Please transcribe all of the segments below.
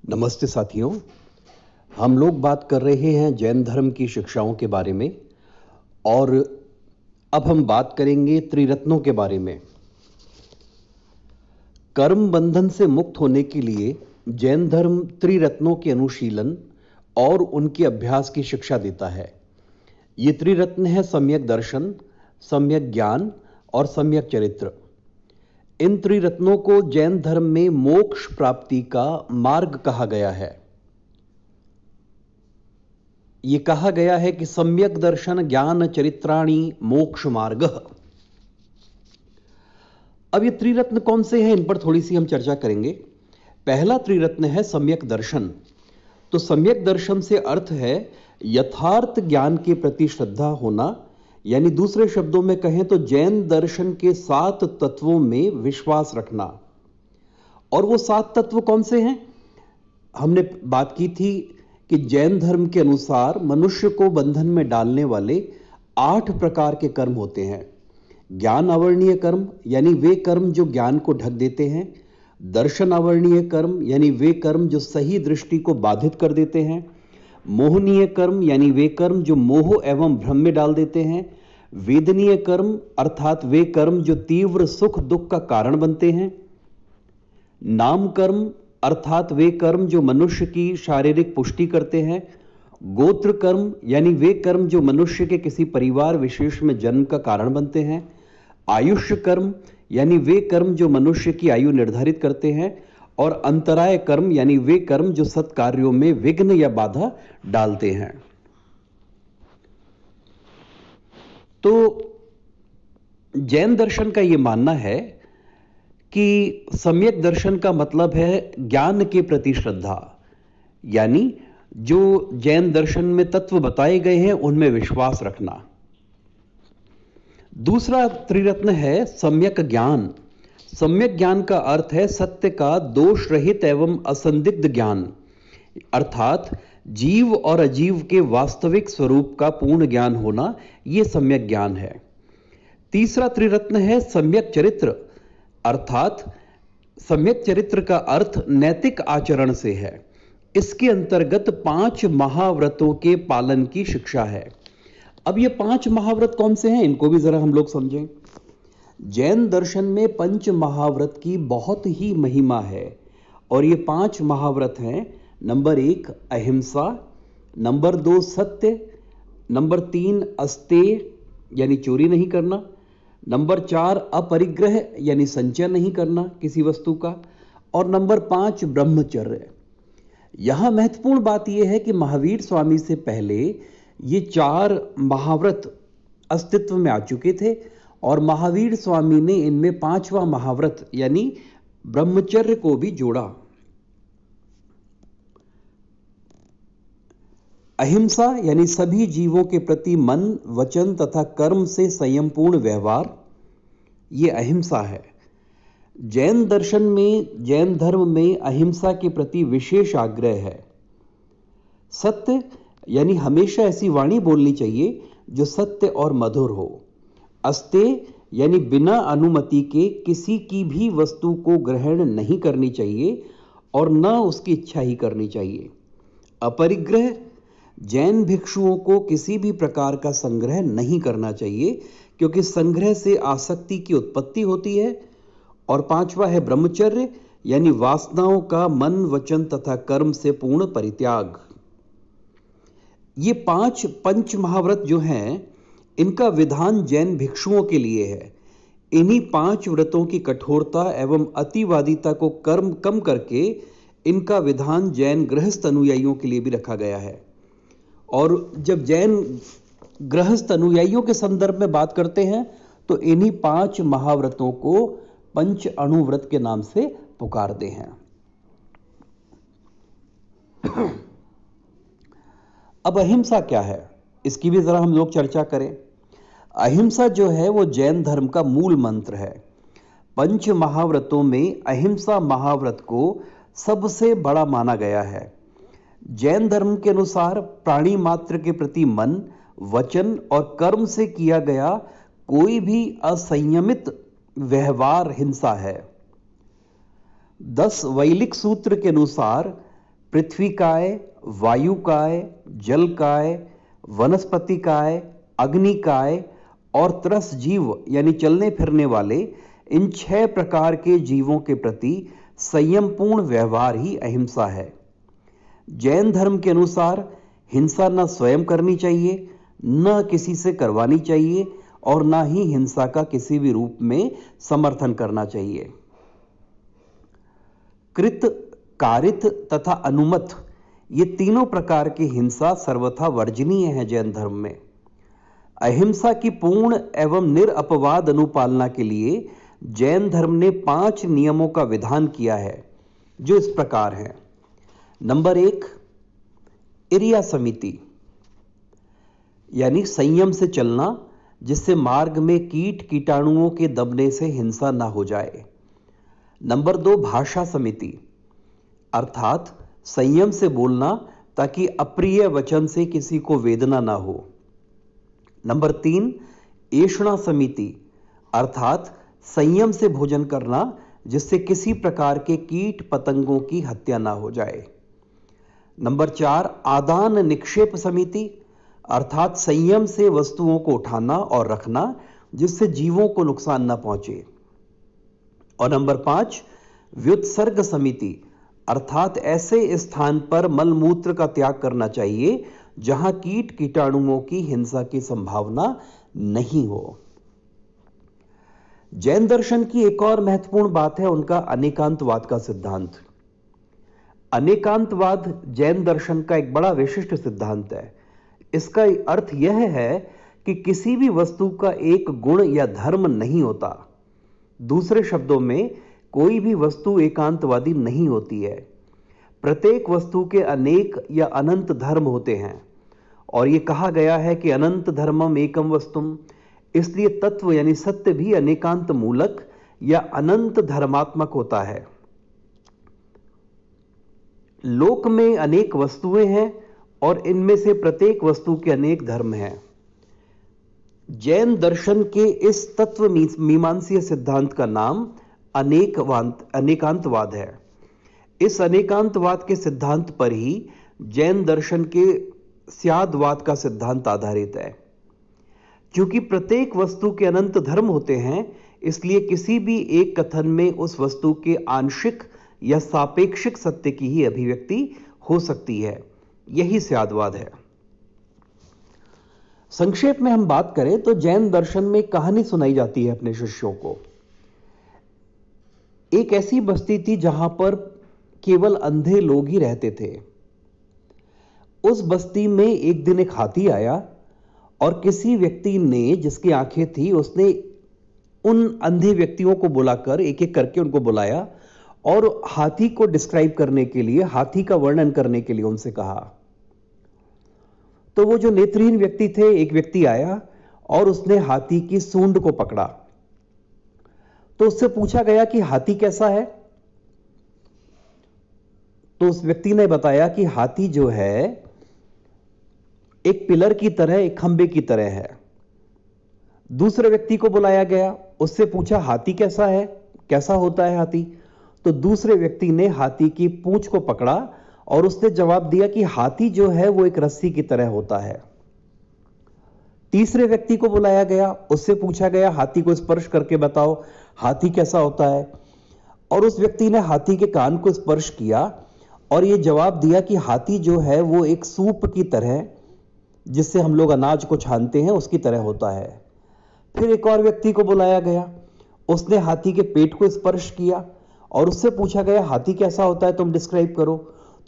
नमस्ते साथियों। हम लोग बात कर रहे हैं जैन धर्म की शिक्षाओं के बारे में और अब हम बात करेंगे त्रिरत्नों के बारे में। कर्म बंधन से मुक्त होने के लिए जैन धर्म त्रिरत्नों के अनुशीलन और उनके अभ्यास की शिक्षा देता है। ये त्रिरत्न है सम्यक दर्शन, सम्यक ज्ञान और सम्यक चरित्र। इन त्रिरत्नों को जैन धर्म में मोक्ष प्राप्ति का मार्ग कहा गया है। यह कहा गया है कि सम्यक दर्शन ज्ञान चरित्राणि मोक्ष मार्ग। अब ये त्रिरत्न कौन से हैं, इन पर थोड़ी सी हम चर्चा करेंगे। पहला त्रिरत्न है सम्यक दर्शन। तो सम्यक दर्शन से अर्थ है यथार्थ ज्ञान के प्रति श्रद्धा होना, यानी दूसरे शब्दों में कहें तो जैन दर्शन के 7 तत्वों में विश्वास रखना। और वो 7 तत्व कौन से हैं? हमने बात की थी कि जैन धर्म के अनुसार मनुष्य को बंधन में डालने वाले 8 प्रकार के कर्म होते हैं। ज्ञान अवर्णीय कर्म, यानी वे कर्म जो ज्ञान को ढक देते हैं। दर्शन अवर्णीय कर्म, यानी वे कर्म जो सही दृष्टि को बाधित कर देते हैं। मोहनीय कर्म, यानी वे कर्म जो मोह एवं भ्रम में डाल देते हैं। वेदनीय कर्म, अर्थात वे कर्म जो तीव्र सुख दुख का कारण बनते हैं। नाम कर्म, अर्थात वे कर्म जो मनुष्य की शारीरिक पुष्टि करते हैं। गोत्र कर्म, यानी वे कर्म जो मनुष्य के किसी परिवार विशेष में जन्म का कारण बनते हैं। आयुष्य कर्म, यानी वे कर्म जो मनुष्य की आयु निर्धारित करते हैं। और अंतराय कर्म, यानी वे कर्म जो सत्कार्यों में विघ्न या बाधा डालते हैं। तो जैन दर्शन का यह मानना है कि सम्यक दर्शन का मतलब है ज्ञान के प्रति श्रद्धा, यानी जो जैन दर्शन में तत्व बताए गए हैं उनमें विश्वास रखना। दूसरा त्रिरत्न है सम्यक ज्ञान। सम्यक ज्ञान का अर्थ है सत्य का दोष रहित एवं असंदिग्ध ज्ञान, अर्थात जीव और अजीव के वास्तविक स्वरूप का पूर्ण ज्ञान होना, यह सम्यक ज्ञान है। तीसरा त्रिरत्न है सम्यक चरित्र, अर्थात सम्यक चरित्र का अर्थ नैतिक आचरण से है। इसके अंतर्गत 5 महाव्रतों के पालन की शिक्षा है। अब ये 5 महाव्रत कौन से हैं, इनको भी जरा हम लोग समझें। जैन दर्शन में पंच महाव्रत की बहुत ही महिमा है और ये 5 महाव्रत हैं। नंबर 1 अहिंसा, नंबर 2 सत्य, नंबर 3 अस्तेय यानी चोरी नहीं करना, नंबर 4 अपरिग्रह यानी संचय नहीं करना किसी वस्तु का, और नंबर 5 ब्रह्मचर्य। यहां महत्वपूर्ण बात यह है कि महावीर स्वामी से पहले ये 4 महाव्रत अस्तित्व में आ चुके थे और महावीर स्वामी ने इनमें 5वां महाव्रत यानी ब्रह्मचर्य को भी जोड़ा। अहिंसा यानी सभी जीवों के प्रति मन, वचन तथा कर्म से संयमपूर्ण व्यवहार, यह अहिंसा है। जैन दर्शन में, जैन धर्म में अहिंसा के प्रति विशेष आग्रह है। सत्य यानी हमेशा ऐसी वाणी बोलनी चाहिए जो सत्य और मधुर हो। अस्तेय यानी बिना अनुमति के किसी की भी वस्तु को ग्रहण नहीं करनी चाहिए और न उसकी इच्छा ही करनी चाहिए। अपरिग्रह, जैन भिक्षुओं को किसी भी प्रकार का संग्रह नहीं करना चाहिए क्योंकि संग्रह से आसक्ति की उत्पत्ति होती है। और 5वां है ब्रह्मचर्य, यानी वासनाओं का मन, वचन तथा कर्म से पूर्ण परित्याग। ये 5 पंच महाव्रत जो हैं, इनका विधान जैन भिक्षुओं के लिए है। इन्हीं 5 व्रतों की कठोरता एवं अतिवादिता को कम करके इनका विधान जैन गृहस्थ अनुयायियों के लिए भी रखा गया है। और जब जैन गृहस्थ अनुयायियों के संदर्भ में बात करते हैं तो इन्हीं 5 महाव्रतों को पंच अणुव्रत के नाम से पुकारते हैं। अब अहिंसा क्या है, इसकी भी जरा हम लोग चर्चा करें। अहिंसा जो है वो जैन धर्म का मूल मंत्र है। पंच महाव्रतों में अहिंसा महाव्रत को सबसे बड़ा माना गया है। जैन धर्म के अनुसार प्राणी मात्र के प्रति मन, वचन और कर्म से किया गया कोई भी असंयमित व्यवहार हिंसा है। 10 वैलिक सूत्र के अनुसार पृथ्वी काय, वायु काय, जल काय, वनस्पति काय, अग्नि काय और त्रस जीव यानी चलने फिरने वाले इन 6 प्रकार के जीवों के प्रति संयमपूर्ण व्यवहार ही अहिंसा है। जैन धर्म के अनुसार हिंसा न स्वयं करनी चाहिए, न किसी से करवानी चाहिए और न ही हिंसा का किसी भी रूप में समर्थन करना चाहिए। कृत, कारित तथा अनुमत ये तीनों प्रकार की हिंसा सर्वथा वर्जनीय है जैन धर्म में। अहिंसा की पूर्ण एवं निरअपवाद अनुपालना के लिए जैन धर्म ने 5 नियमों का विधान किया है, जो इस प्रकार हैं। नंबर 1, इरिया समिति यानी संयम से चलना, जिससे मार्ग में कीट कीटाणुओं के दबने से हिंसा ना हो जाए। नंबर 2, भाषा समिति अर्थात संयम से बोलना ताकि अप्रिय वचन से किसी को वेदना ना हो। नंबर 3, ऐषणा समिति अर्थात संयम से भोजन करना, जिससे किसी प्रकार के कीट पतंगों की हत्या ना हो जाए। नंबर 4, आदान निक्षेप समिति अर्थात संयम से वस्तुओं को उठाना और रखना, जिससे जीवों को नुकसान ना पहुंचे। और नंबर 5, व्युत्सर्ग समिति अर्थात ऐसे स्थान पर मलमूत्र का त्याग करना चाहिए जहां कीट कीटाणुओं की हिंसा की संभावना नहीं हो। जैन दर्शन की एक और महत्वपूर्ण बात है उनका अनेकांतवाद का सिद्धांत। अनेकांतवाद जैन दर्शन का एक बड़ा विशिष्ट सिद्धांत है। इसका अर्थ यह है कि किसी भी वस्तु का एक गुण या धर्म नहीं होता। दूसरे शब्दों में, कोई भी वस्तु एकांतवादी नहीं होती है। प्रत्येक वस्तु के अनेक या अनंत धर्म होते हैं और यह कहा गया है कि अनंत धर्मम एकम वस्तुम, इसलिए तत्व यानी सत्य भी अनेकांत मूलक या अनंत धर्मात्मक होता है। लोक में अनेक वस्तुएं हैं और इनमें से प्रत्येक वस्तु के अनेक धर्म हैं। जैन दर्शन के इस तत्व मीमांसीय सिद्धांत का नाम अनेकांतवाद है। इस अनेकांतवाद के सिद्धांत पर ही जैन दर्शन के स्यादवाद का सिद्धांत आधारित है। क्योंकि प्रत्येक वस्तु के अनंत धर्म होते हैं, इसलिए किसी भी एक कथन में उस वस्तु के आंशिक या सापेक्षिक सत्य की ही अभिव्यक्ति हो सकती है। यही स्यादवाद है। संक्षेप में हम बात करें तो जैन दर्शन में कहानी सुनाई जाती है अपने शिष्यों को। एक ऐसी बस्ती थी जहां पर केवल अंधे लोग ही रहते थे। उस बस्ती में एक दिन एक हाथी आया और किसी व्यक्ति ने, जिसकी आंखें थी, उसने उन अंधे व्यक्तियों को बुलाकर एक एक करके उनको बुलाया और हाथी को डिस्क्राइब करने के लिए, हाथी का वर्णन करने के लिए उनसे कहा। तो वो जो नेत्रहीन व्यक्ति थे, एक व्यक्ति आया और उसने हाथी की सूंड को पकड़ा। तो उससे पूछा गया कि हाथी कैसा है। तो उस व्यक्ति ने बताया कि हाथी जो है एक पिलर की तरह, एक खंबे की तरह है। दूसरे व्यक्ति को बुलाया गया, उससे पूछा हाथी कैसा है, कैसा होता है हाथी। तो दूसरे व्यक्ति ने हाथी की पूंछ को पकड़ा और उसने जवाब दिया कि हाथी जो है वो एक रस्सी की तरह होता है। तीसरे व्यक्ति को बुलाया गया, उससे पूछा गया हाथी को स्पर्श करके बताओ हाथी कैसा होता है। और उस व्यक्ति ने हाथी के कान को स्पर्श किया और यह जवाब दिया कि हाथी जो है वो एक सूप की तरह, जिससे हम लोग अनाज को छानते हैं, उसकी तरह होता है। फिर एक और व्यक्ति को बुलाया गया, उसने हाथी के पेट को स्पर्श किया और उससे पूछा गया हाथी कैसा होता है, तुम डिस्क्राइब करो।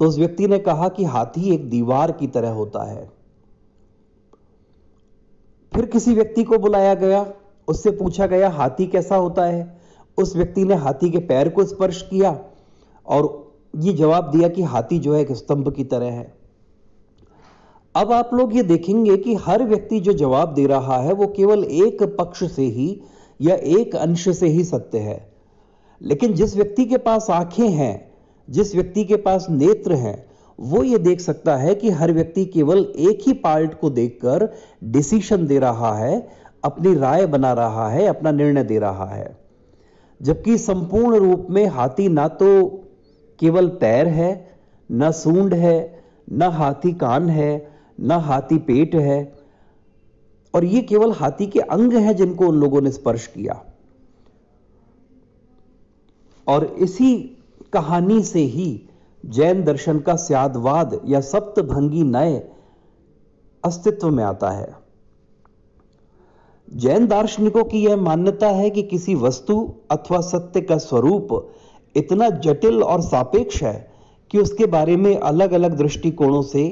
तो उस व्यक्ति ने कहा कि हाथी एक दीवार की तरह होता है। फिर किसी व्यक्ति को बुलाया गया, उससे पूछा गया हाथी कैसा होता है। उस व्यक्ति ने हाथी के पैर को स्पर्श किया और ये जवाब दिया कि हाथी जो है एक स्तंभ की तरह है। अब आप लोग ये देखेंगे कि हर व्यक्ति जो जवाब दे रहा है वो केवल एक पक्ष से ही या एक अंश से ही सत्य है। लेकिन जिस व्यक्ति के पास आंखें हैं, जिस व्यक्ति के पास नेत्र हैं, वो ये देख सकता है कि हर व्यक्ति केवल एक ही पार्ट को देखकर डिसीजन दे रहा है, अपनी राय बना रहा है, अपना निर्णय दे रहा है। जबकि संपूर्ण रूप में हाथी ना तो केवल पैर है, न सूंड है, न हाथी कान है, न हाथी पेट है, और ये केवल हाथी के अंग हैं जिनको उन लोगों ने स्पर्श किया। और इसी कहानी से ही जैन दर्शन का स्यादवाद या सप्तभंगी नय अस्तित्व में आता है। जैन दार्शनिकों की यह मान्यता है कि किसी वस्तु अथवा सत्य का स्वरूप इतना जटिल और सापेक्ष है कि उसके बारे में अलग अलग दृष्टिकोणों से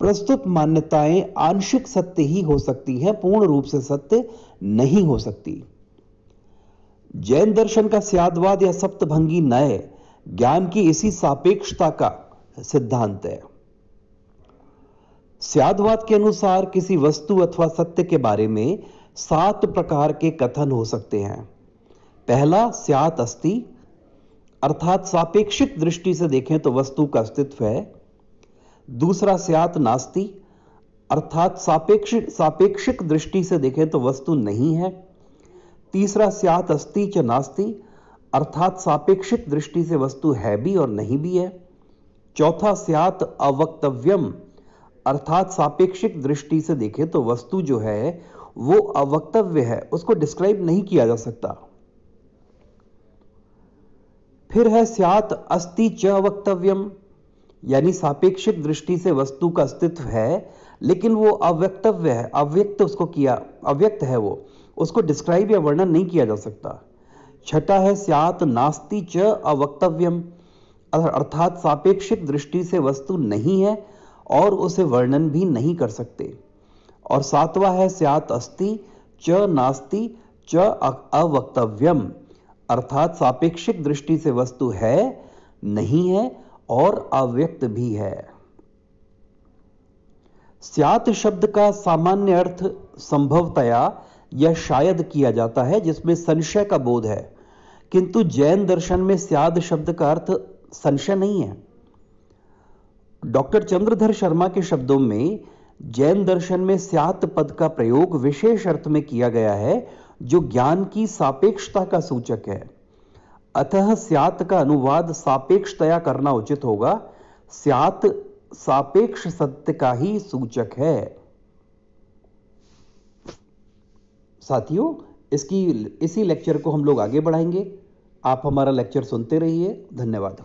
प्रस्तुत मान्यताएं आंशिक सत्य ही हो सकती हैं, पूर्ण रूप से सत्य नहीं हो सकती। जैन दर्शन का स्यादवाद या सप्तभंगी नय ज्ञान की इसी सापेक्षता का सिद्धांत है। स्यादवाद के अनुसार किसी वस्तु अथवा सत्य के बारे में 7 प्रकार के कथन हो सकते हैं। पहला, स्यात् अस्ति, अर्थात सापेक्षिक दृष्टि से देखें तो वस्तु का अस्तित्व है। दूसरा, स्यात् नास्ति, अर्थात सापेक्षिक दृष्टि से देखें तो वस्तु नहीं है। तीसरा, स्यात् अस्ति च नास्ति, अर्थात सापेक्षिक दृष्टि से वस्तु है भी और नहीं भी है। चौथा, स्यात् अवक्तव्यम, अर्थात सापेक्षिक दृष्टि से देखें तो वस्तु जो है वो अवक्तव्य है, उसको डिस्क्राइब नहीं किया जा सकता। फिर है स्यात् अस्ति च अवक्तव्यम, यानी सापेक्षिक दृष्टि से वस्तु का अस्तित्व है लेकिन वो अव्यक्तव्य है, अव्यक्त है, वो उसको डिस्क्राइब या वर्णन नहीं किया जा सकता। छठा है स्यात् नास्ति च अवक्तव्यम, अर्थात सापेक्षिक दृष्टि से वस्तु नहीं है और उसे वर्णन भी नहीं कर सकते। और सातवां है स्यात् अस्ति च नास्ति च अवक्तव्यम, अर्थात सापेक्षिक दृष्टि से वस्तु है, नहीं है और अव्यक्त भी है। स्यात् शब्द का सामान्य अर्थ संभवतया या शायद किया जाता है जिसमें संशय का बोध है, किंतु जैन दर्शन में स्याद शब्द का अर्थ संशय नहीं है। डॉक्टर चंद्रधर शर्मा के शब्दों में जैन दर्शन में स्यात् पद का प्रयोग विशेष अर्थ में किया गया है जो ज्ञान की सापेक्षता का सूचक है। अतः स्यात् का अनुवाद सापेक्षतया करना उचित होगा। स्यात् सापेक्ष सत्य का ही सूचक है। साथियों, इसी लेक्चर को हम लोग आगे बढ़ाएंगे। आप हमारा लेक्चर सुनते रहिए। धन्यवाद।